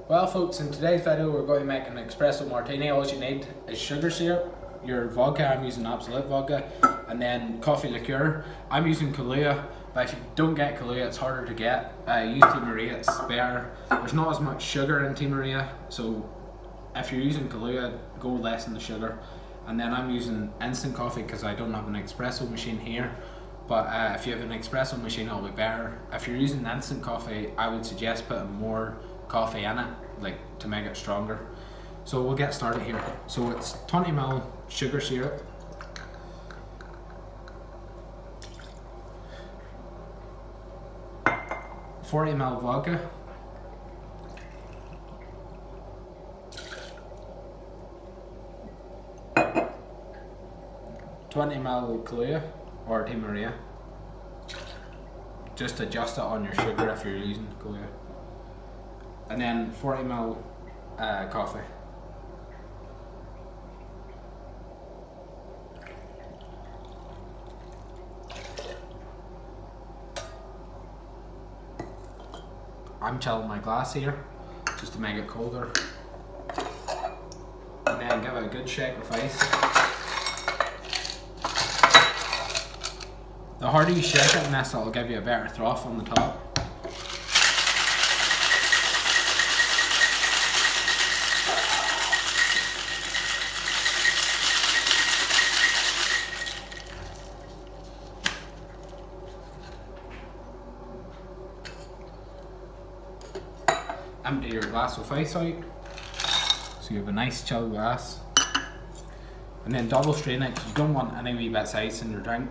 Well folks, in today's video we're going to make an espresso martini. All you need is sugar syrup, your vodka, I'm using Absolute vodka, and then coffee liqueur. I'm using Kahlua, but if you don't get Kahlua it's harder to get. Use Tea Maria, it's better. There's not as much sugar in Tea Maria, so if you're using Kahlua, go less in the sugar. And then I'm using instant coffee because I don't have an espresso machine here. But if you have an espresso machine it'll be better. If you're using instant coffee, I would suggest putting more coffee in it, like to make it stronger. So we'll get started here. So it's 20 ml sugar syrup, $40 ml vodka, $20 ml Kahlua or Tea Maria. Just adjust it on your sugar if you're using Kahlua. And then 40 ml coffee. I'm chilling my glass here just to make it colder. And then give it a good shake with ice. The harder you shake it in this, it'll give you a better froth on the top. Empty your glass with ice out, so you have a nice chilled glass. And then double strain it because you don't want any wee bits of ice in your drink.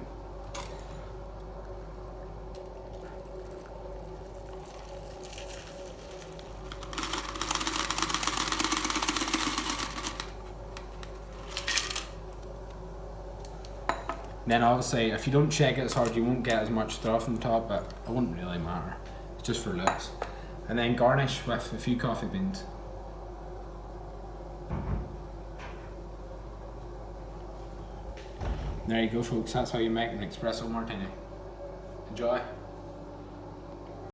Then obviously if you don't shake it as hard you won't get as much froth on the top, but it wouldn't really matter, it's just for looks. And then garnish with a few coffee beans. There you go folks, that's how you make an espresso martini. Enjoy.